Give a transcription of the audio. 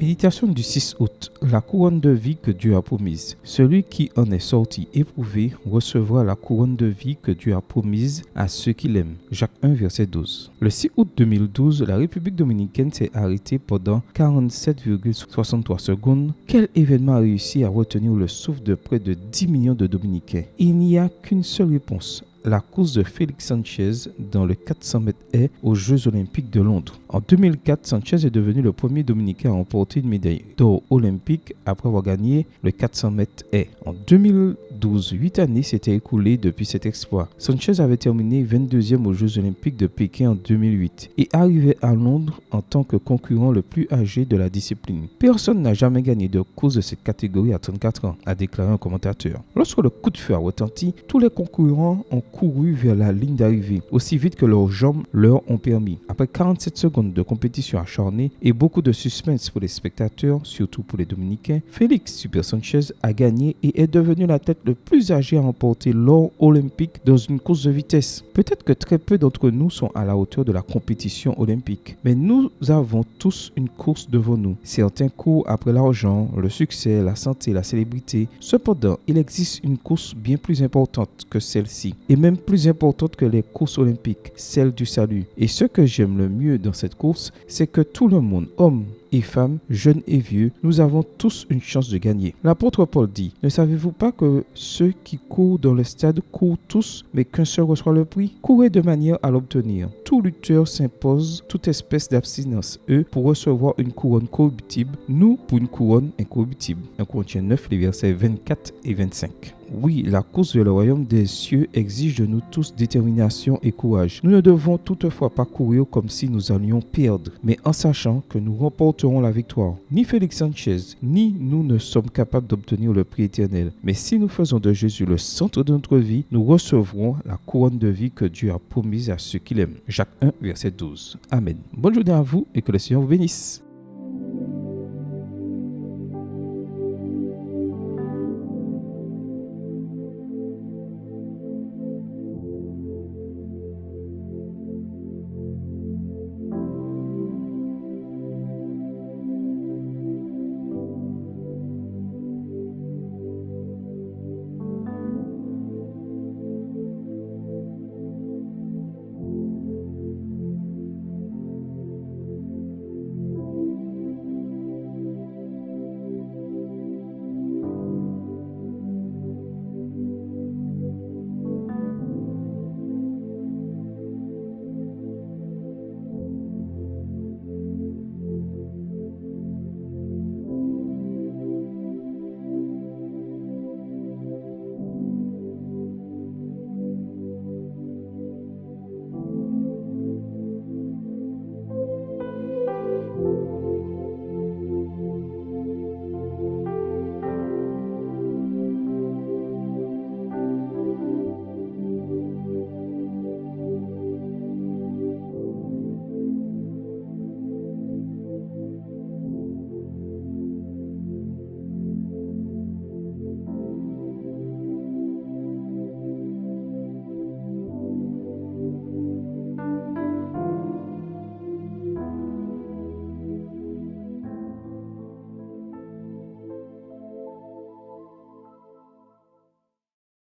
Méditation du 6 août. La couronne de vie que Dieu a promise. Celui qui en est sorti éprouvé recevra la couronne de vie que Dieu a promise à ceux qui l'aiment. Jacques 1, verset 12. Le 6 août 2012, la République dominicaine s'est arrêtée pendant 47,63 secondes. Quel événement a réussi à retenir le souffle de près de 10 millions de Dominicains? Il n'y a qu'une seule réponse. La course de Félix Sanchez dans le 400 mètres haies aux Jeux Olympiques de Londres. En 2004, Sanchez est devenu le premier Dominicain à remporter une médaille d'or olympique après avoir gagné le 400 mètres haies. En 2012, 8 années s'étaient écoulées depuis cet exploit. Sanchez avait terminé 22e aux Jeux Olympiques de Pékin en 2008 et arrivait à Londres en tant que concurrent le plus âgé de la discipline. Personne n'a jamais gagné de course de cette catégorie à 34 ans, a déclaré un commentateur. Lorsque le coup de feu a retenti, tous les concurrents ont couru vers la ligne d'arrivée aussi vite que leurs jambes leur ont permis. Après 47 secondes de compétition acharnée et beaucoup de suspense pour les spectateurs, surtout pour les Dominicains, Félix Super Sanchez a gagné et est devenu l'athlète le plus âgé à remporter l'or olympique dans une course de vitesse. Peut-être que très peu d'entre nous sont à la hauteur de la compétition olympique, mais nous avons tous une course devant nous. Certains courent après l'argent, le succès, la santé, la célébrité. Cependant, il existe une course bien plus importante que celle-ci et même plus importante que les courses olympiques, celle du salut. Et ce que j'aime le mieux dans cette course, c'est que tout le monde, hommes et femmes, jeunes et vieux, nous avons tous une chance de gagner. L'apôtre Paul dit: ne savez-vous pas que ceux qui courent dans le stade courent tous, mais qu'un seul reçoit le prix? Courez de manière à l'obtenir. Tout lutteur s'impose toute espèce d'abstinence, eux pour recevoir une couronne corruptible, nous pour une couronne incorruptible. 1 Corinthiens 9, les versets 24 et 25. Oui, la course vers le royaume des cieux exige de nous tous détermination et courage. Nous ne devons toutefois pas courir comme si nous allions perdre, mais en sachant que nous remporterons la victoire. Ni Félix Sanchez, ni nous ne sommes capables d'obtenir le prix éternel. Mais si nous faisons de Jésus le centre de notre vie, nous recevrons la couronne de vie que Dieu a promise à ceux qui l'aiment. Jacques 1, verset 12. Amen. Bonne journée à vous et que le Seigneur vous bénisse.